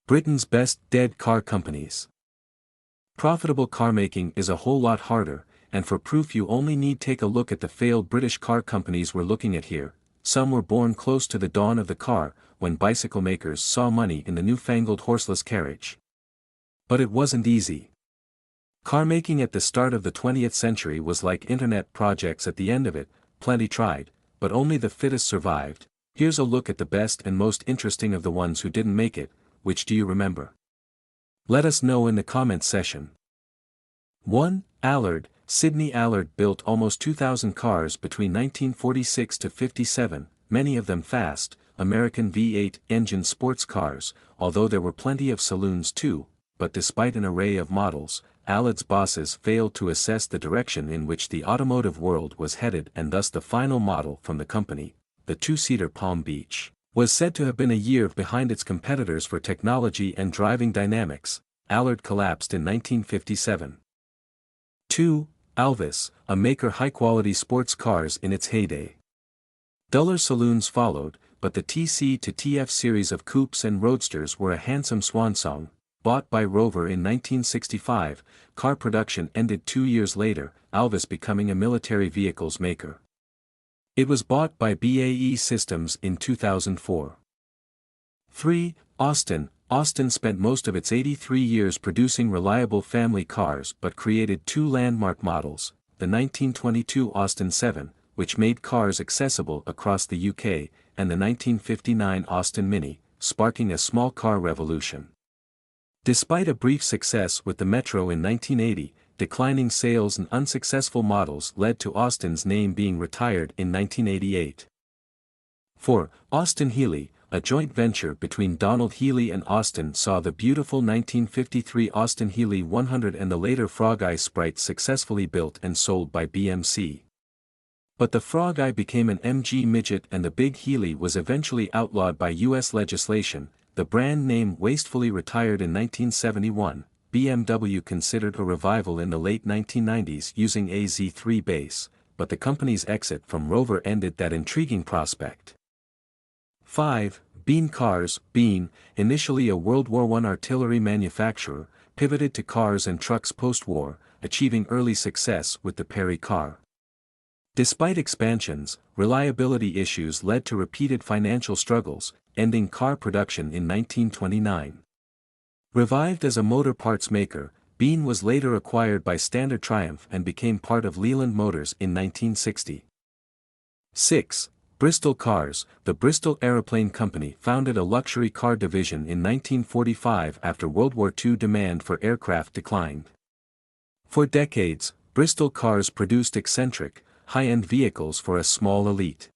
Britain's best dead car companies. Profitable car making is a whole lot harder, and for proof you only need take a look at the failed British car companies we're looking at here. Some were born close to the dawn of the car, when bicycle makers saw money in the newfangled horseless carriage. But it wasn't easy. Car making at the start of the 20th century was like internet projects at the end of it, plenty tried, but only the fittest survived. Here's a look at the best and most interesting of the ones who didn't make it. Which do you remember? Let us know in the comments section. 1. Allard. Sidney Allard built almost 2,000 cars between 1946 to 57, many of them fast, American V8 engine sports cars, although there were plenty of saloons too, but despite an array of models, Allard's bosses failed to assess the direction in which the automotive world was headed, and thus the final model from the company, the two-seater Palm Beach, was said to have been a year behind its competitors for technology and driving dynamics. Allard collapsed in 1957. 2. Alvis, a maker high-quality sports cars in its heyday. Duller saloons followed, but the TC to TF series of coupes and roadsters were a handsome swan song. Bought by Rover in 1965, car production ended 2 years later, Alvis becoming a military vehicles maker. It was bought by BAE Systems in 2004. 3. Austin. Austin spent most of its 83 years producing reliable family cars but created two landmark models, the 1922 Austin 7, which made cars accessible across the UK, and the 1959 Austin Mini, sparking a small car revolution. Despite a brief success with the Metro in 1980, declining sales and unsuccessful models led to Austin's name being retired in 1988. 4. Austin Healey, a joint venture between Donald Healey and Austin, saw the beautiful 1953 Austin Healey 100 and the later Frog Eye Sprite successfully built and sold by BMC. But the Frog Eye became an MG midget and the Big Healey was eventually outlawed by US legislation. The brand name wastefully retired in 1971. BMW considered a revival in the late 1990s using a Z3 base, but the company's exit from Rover ended that intriguing prospect. 5. Bean Cars. Bean, initially a World War I artillery manufacturer, pivoted to cars and trucks post-war, achieving early success with the Perry car. Despite expansions, reliability issues led to repeated financial struggles, ending car production in 1929. Revived as a motor parts maker, Bean was later acquired by Standard Triumph and became part of Leland Motors in 1960. 6. Bristol Cars. The Bristol Aeroplane Company founded a luxury car division in 1945 after World War II demand for aircraft declined. For decades, Bristol Cars produced eccentric, high-end vehicles for a small elite.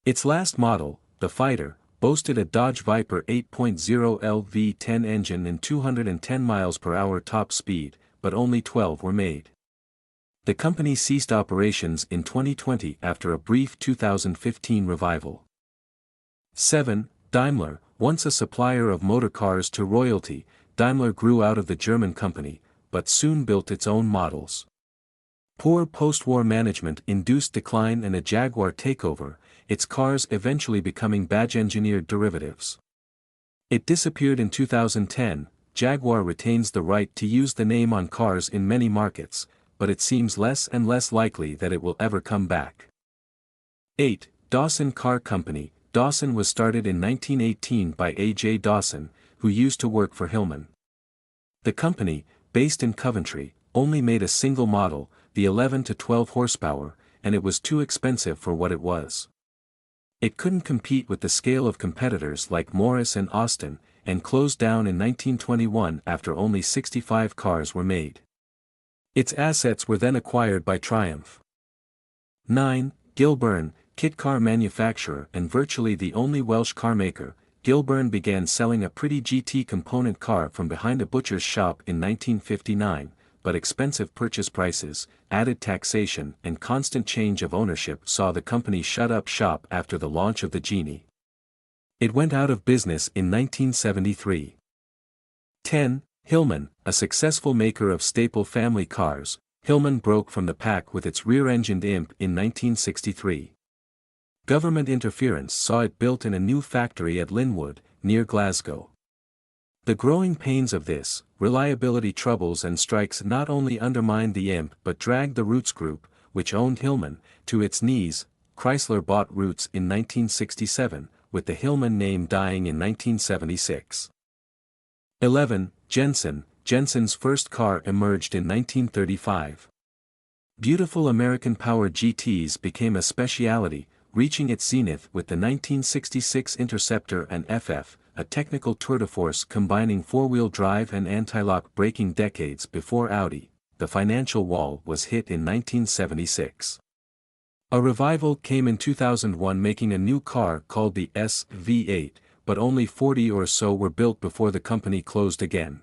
Its last model, the Fighter, boasted a Dodge Viper 8.0 LV10 engine and 210 miles per hour top speed, but only 12 were made. The company ceased operations in 2020 after a brief 2015 revival. 7. Daimler. Once a supplier of motor cars to royalty, Daimler grew out of the German company, but soon built its own models. Poor post-war management induced decline and a Jaguar takeover, its cars eventually becoming badge-engineered derivatives. It disappeared in 2010. Jaguar retains the right to use the name on cars in many markets, but it seems less and less likely that it will ever come back. 8. Dawson Car Company. Dawson was started in 1918 by A.J. Dawson, who used to work for Hillman. The company, based in Coventry, only made a single model, the 11 to 12 horsepower, and it was too expensive for what it was. It couldn't compete with the scale of competitors like Morris and Austin, and closed down in 1921 after only 65 cars were made. Its assets were then acquired by Triumph. 9. Gilbern, kit car manufacturer and virtually the only Welsh car maker, Gilbern began selling a pretty GT component car from behind a butcher's shop in 1959, but expensive purchase prices, added taxation and constant change of ownership saw the company shut up shop after the launch of the Genie. It went out of business in 1973. 10. Hillman, a successful maker of staple family cars, Hillman broke from the pack with its rear-engined Imp in 1963. Government interference saw it built in a new factory at Linwood, near Glasgow. The growing pains of this, reliability troubles and strikes not only undermined the IMP but dragged the Rootes Group, which owned Hillman, to its knees. Chrysler bought Rootes in 1967, with the Hillman name dying in 1976. 11. Jensen. Jensen's first car emerged in 1935. Beautiful American-powered GTs became a specialty, reaching its zenith with the 1966 Interceptor and FF, a technical tour de force combining four-wheel drive and anti-lock braking. Decades before Audi, the financial wall was hit in 1976. A revival came in 2001, making a new car called the SV8, but only 40 or so were built before the company closed again.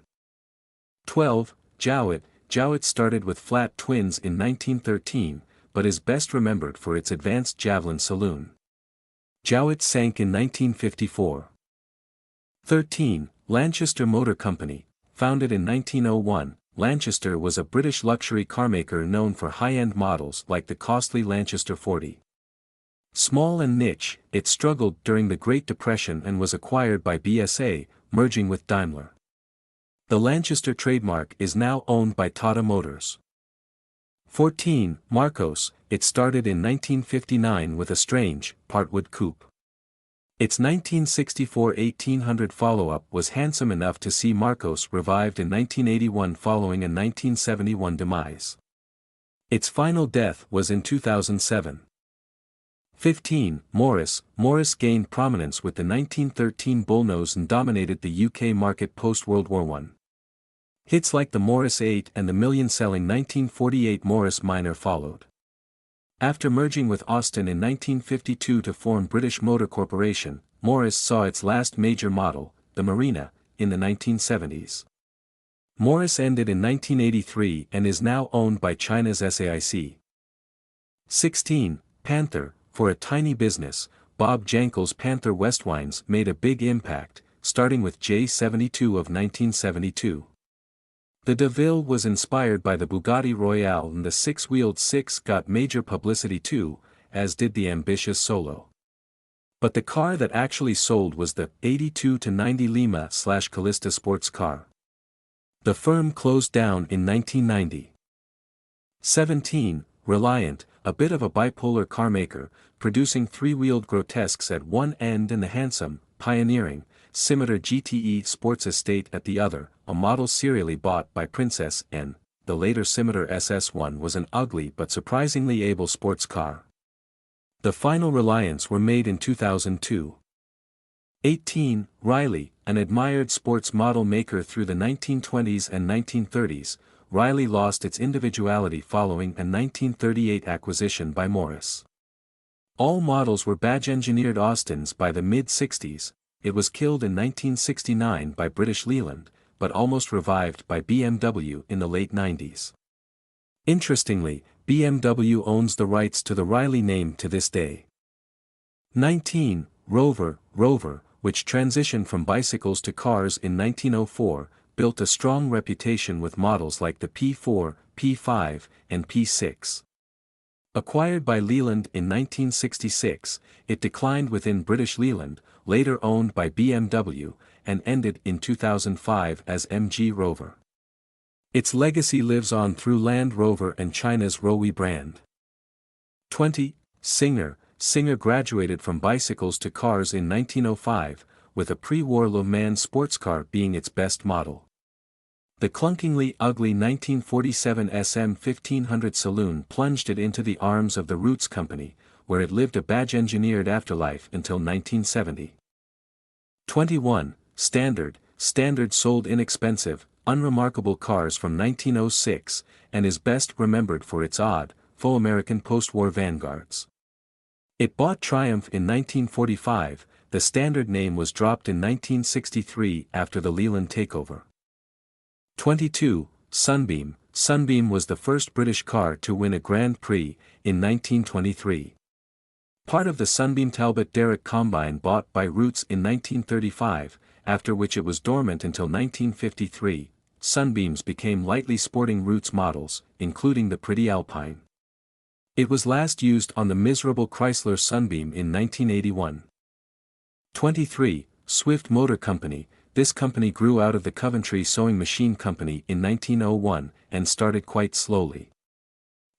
12. Jowett. Jowett started with flat twins in 1913, but is best remembered for its advanced Javelin saloon. Jowett sank in 1954. 13. Lanchester Motor Company. Founded in 1901, Lanchester was a British luxury carmaker known for high-end models like the costly Lanchester 40. Small and niche, it struggled during the Great Depression and was acquired by BSA, merging with Daimler. The Lanchester trademark is now owned by Tata Motors. 14. Marcos. It started in 1959 with a strange, partwood coupe. Its 1964 1800 follow-up was handsome enough to see Marcos revived in 1981 following a 1971 demise. Its final death was in 2007. 15. Morris. Morris gained prominence with the 1913 Bullnose and dominated the UK market post-World War I. Hits like the Morris 8 and the million-selling 1948 Morris Minor followed. After merging with Austin in 1952 to form British Motor Corporation, Morris saw its last major model, the Marina, in the 1970s. Morris ended in 1983 and is now owned by China's SAIC. 16. Panther. For a tiny business, Bob Jankel's Panther Westwines made a big impact, starting with J72 of 1972. The DeVille was inspired by the Bugatti Royale, and the six-wheeled Six got major publicity too, as did the ambitious Solo. But the car that actually sold was the 82-90 Lima/Calista sports car. The firm closed down in 1990. 17. Reliant, a bit of a bipolar carmaker, producing three-wheeled grotesques at one end and the handsome, pioneering, Scimitar GTE Sports Estate at the other, a model serially bought by Princess N. The later Scimitar SS1 was an ugly but surprisingly able sports car. The final Reliants were made in 2002. 18. Riley, an admired sports model maker through the 1920s and 1930s, Riley lost its individuality following a 1938 acquisition by Morris. All models were badge-engineered Austins by the mid-60s. It was killed in 1969 by British Leyland, but almost revived by BMW in the late 90s. Interestingly, BMW owns the rights to the Riley name to this day. 19. Rover, which transitioned from bicycles to cars in 1904, built a strong reputation with models like the P4, P5, and P6. Acquired by Leyland in 1966, it declined within British Leyland, later owned by BMW, and ended in 2005 as MG Rover. Its legacy lives on through Land Rover and China's Rowe brand. 20. Singer graduated from bicycles to cars in 1905, with a pre-war Le Mans sports car being its best model. The clunkingly ugly 1947 SM 1500 saloon plunged it into the arms of the Rootes Company, where it lived a badge-engineered afterlife until 1970. 21. Standard sold inexpensive, unremarkable cars from 1906, and is best remembered for its odd, faux American post-war vanguards. It bought Triumph in 1945, the Standard name was dropped in 1963 after the Leyland takeover. 22. Sunbeam was the first British car to win a Grand Prix, in 1923. Part of the Sunbeam Talbot Derrick Combine bought by Rootes in 1935, after which it was dormant until 1953, Sunbeams became lightly sporting Rootes models, including the pretty Alpine. It was last used on the miserable Chrysler Sunbeam in 1981. 23. Swift Motor Company. this company grew out of the Coventry Sewing Machine Company in 1901, and started quite slowly.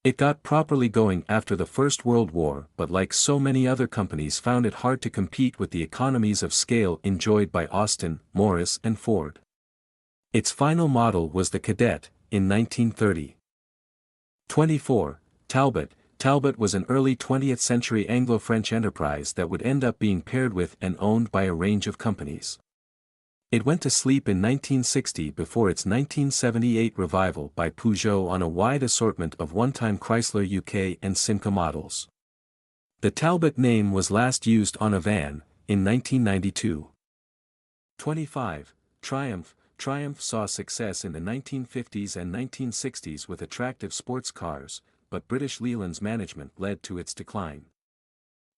It got properly going after the First World War, but like so many other companies found it hard to compete with the economies of scale enjoyed by Austin, Morris and Ford. Its final model was the Cadet, in 1930. 24. Talbot. Talbot was an early 20th century Anglo-French enterprise that would end up being paired with and owned by a range of companies. It went to sleep in 1960 before its 1978 revival by Peugeot on a wide assortment of one-time Chrysler UK and Simca models. The Talbot name was last used on a van, in 1992. 25. Triumph. Triumph saw success in the 1950s and 1960s with attractive sports cars, but British Leyland's management led to its decline.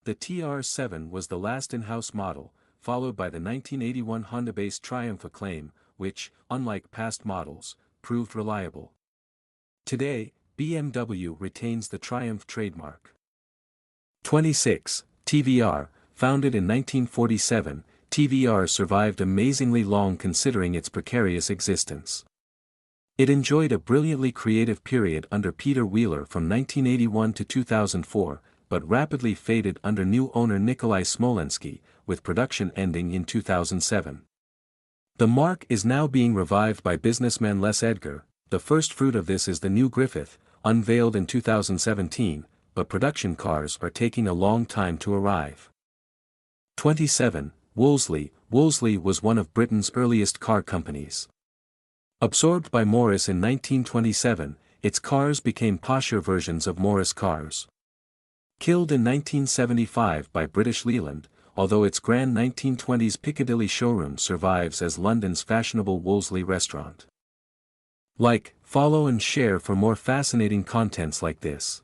The TR7 was the last in-house model, followed by the 1981 Honda-based Triumph Acclaim, which, unlike past models, proved reliable. Today, BMW retains the Triumph trademark. 26. TVR. Founded in 1947, TVR survived amazingly long considering its precarious existence. It enjoyed a brilliantly creative period under Peter Wheeler from 1981 to 2004, but rapidly faded under new owner Nikolai Smolensky, with production ending in 2007. The marque is now being revived by businessman Les Edgar. The first fruit of this is the new Griffith, unveiled in 2017, but production cars are taking a long time to arrive. 27. Wolseley. Wolseley was one of Britain's earliest car companies. Absorbed by Morris in 1927, its cars became posher versions of Morris cars. Killed in 1975 by British Leyland, although its grand 1920s Piccadilly showroom survives as London's fashionable Wolseley restaurant. Like, follow and share for more fascinating contents like this.